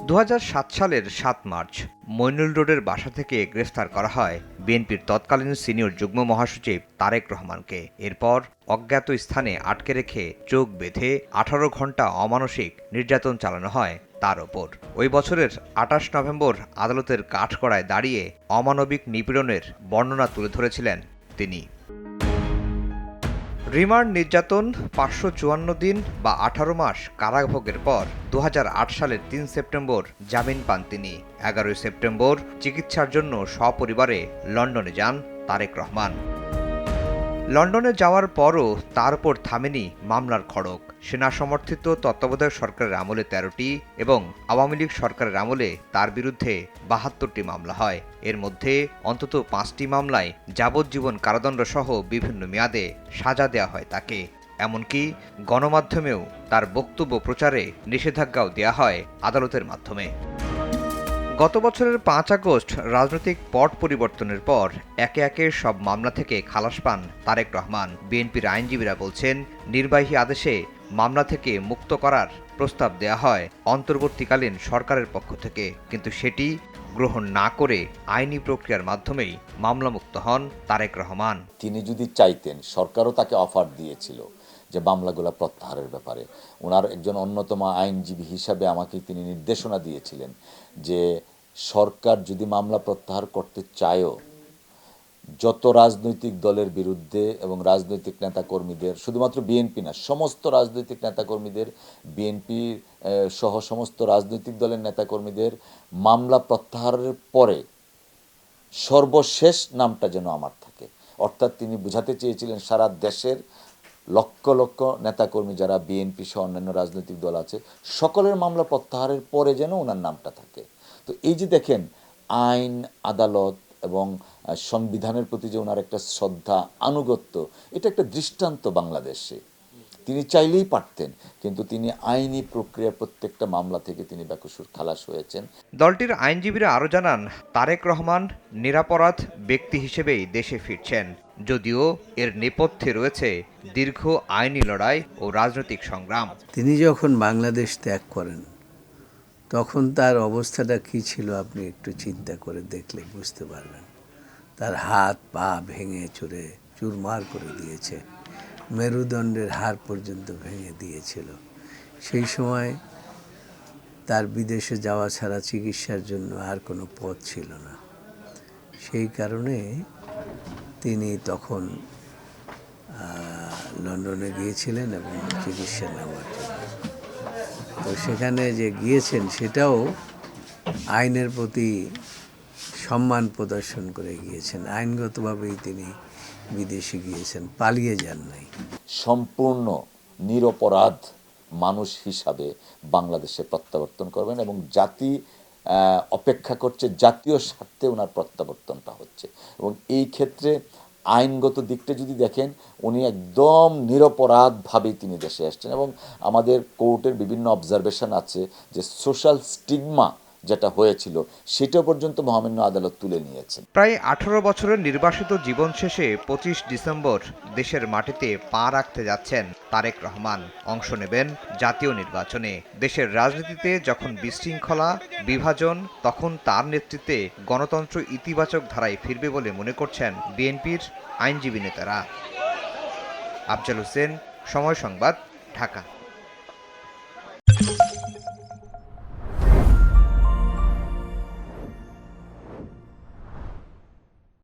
2007 সালের 7 মার্চ মইনুল রোডের বাসা থেকে গ্রেফতার করা হয় বিএনপির তৎকালীন সিনিয়র যুগ্ম মহাসচিব তারেক রহমানকে। এরপর অজ্ঞাত স্থানে আটকে রেখে চোখ বেঁধে 18 ঘণ্টা অমানসিক নির্যাতন চালানো হয় তার ওপর। ওই বছরের 28 নভেম্বর আদালতের কাঠগড়ায় দাঁড়িয়ে অমানবিক নিপীড়নের বর্ণনা তুলে ধরেছিলেন তিনি। রিমান্ড নির্যাতন, 554 দিন বা 18 মাস কারাভোগের পর 2008 সালের 3 সেপ্টেম্বর জামিন পান তিনি। 11 সেপ্টেম্বর চিকিৎসার জন্য সপরিবারে লন্ডনে যান তারেক রহমান। লন্ডনে যাওয়ার পরও তার উপর থামেনি মামলার খড়গ। সেনা সমর্থিত তত্ত্বাবধায়ক সরকারের আমলে 13টি এবং আওয়ামী লীগ সরকারের আমলে তার বিরুদ্ধে 72টি মামলা হয়। এর মধ্যে অন্তত 5টি মামলায় যাবজ্জীবন কারাদণ্ড সহ বিভিন্ন মেয়াদে সাজা দেওয়া হয় তাকে। এমনকি গণমাধ্যমেও তার বক্তব্য প্রচারে নিষেধাজ্ঞাও দেওয়া হয় আদালতের মাধ্যমে। গত বছরের 5 আগস্ট রাজনৈতিক পট পরিবর্তনের পর একে একে সব মামলা থেকে খালাস পান তারেক রহমান। বিএনপির আইনজীবীরা বলছেন, নির্বাহী আদেশে মামলা থেকে মুক্ত করার প্রস্তাব দেয়া হয় অন্তর্বর্তীকালীন সরকারের পক্ষ থেকে, কিন্তু সেটি গ্রহণ না করে আইনি প্রক্রিয়ার মাধ্যমেই মামলামুক্ত হন তারেক রহমান। তিনি যদি চাইতেন, সরকারও তাকে অফার দিয়েছিল যে মামলাগুলো প্রত্যাহারের ব্যাপারে। ওনার একজন অন্যতম আইনজীবী হিসাবে আমাকে তিনি নির্দেশনা দিয়েছিলেন যে সরকার যদি মামলা প্রত্যাহার করতে চায়ও, যত রাজনৈতিক দলের বিরুদ্ধে এবং রাজনৈতিক নেতাকর্মীদের, শুধুমাত্র বিএনপি না, সমস্ত রাজনৈতিক নেতাকর্মীদের, বিএনপি সহ সমস্ত রাজনৈতিক দলের নেতাকর্মীদের মামলা প্রত্যাহারের পরে সর্বশেষ নামটা যেন আমার থাকে। অর্থাৎ তিনি বুঝাতে চেয়েছিলেন সারা দেশের লক্ষ লক্ষ নেতাকর্মী যারা বিএনপি সহ অন্যান্য রাজনৈতিক দল আছে, সকলের মামলা প্রত্যাহারের পরে যেন ওনার নামটা থাকে। তো এই যে দেখেন, আইন, আদালত এবং সংবিধানের প্রতি যে ওনার একটা শ্রদ্ধা, আনুগত্য, এটা একটা দৃষ্টান্ত বাংলাদেশে। তিনি চাইলেই পারতেন, কিন্তু তিনি আইনি প্রক্রিয়া প্রত্যেকটা মামলা থেকে তিনি বেকসুর খালাস হয়েছেন। দলটির আইনজীবীরা আরও জানান, তারেক রহমান নিরপরাধ ব্যক্তি হিসেবেই দেশে ফিরছেন, যদিও এর নেপথ্যে রয়েছে দীর্ঘ আইনি লড়াই ও রাজনৈতিক সংগ্রাম। তিনি যখন বাংলাদেশ ত্যাগ করেন তখন তার অবস্থাটা কী ছিল আপনি একটু চিন্তা করে দেখলে বুঝতে পারবেন। তার হাত পা ভেঙে চুরে চুরমার করে দিয়েছে, মেরুদণ্ডের হাড় পর্যন্ত ভেঙে দিয়েছিল। সেই সময় তার বিদেশে যাওয়া ছাড়া চিকিৎসার জন্য আর কোনো পথ ছিল না। সেই কারণে তিনি তখন লন্ডনে গিয়েছিলেন এবং চিকিৎসা নেওয়ার জন্য। তো সেখানে যে গিয়েছেন সেটাও আইনের প্রতি সম্মান প্রদর্শন করে গিয়েছেন। আইনগতভাবেই তিনি বিদেশে গিয়েছেন, পালিয়ে যান নাই। সম্পূর্ণ নিরপরাধ মানুষ হিসাবে বাংলাদেশে প্রত্যাবর্তন করবেন এবং জাতি অপেক্ষা করছে, জাতীয় স্বার্থে ওনার প্রত্যাবর্তনটা হচ্ছে। এবং এই ক্ষেত্রে আইনগত দিকটা যদি দেখেন, উনি একদম নিরপরাধভাবেই তিনি দেশে আসছেন। এবং আমাদের কোর্টের বিভিন্ন অবজারভেশন আছে যে সোশ্যাল স্টিগমা যেটা হয়েছিল সেটা পর্যন্ত মহামান্য আদালত তুলে নিয়েছেন। প্রায় 18 বছরের নির্বাসিত জীবন শেষে 25 ডিসেম্বর দেশের মাটিতে পা রাখতে যাচ্ছেন তারেক রহমান। অংশ নেবেন জাতীয় নির্বাচনে। দেশের রাজনীতিতে যখন বিশৃঙ্খলা, বিভাজন, তখন তার নেতৃত্বে গণতন্ত্র ইতিবাচক ধারায় ফিরবে বলে মনে করছেন বিএনপির আইনজীবী নেতারা। আফজাল হোসেন, সময় সংবাদ, ঢাকা।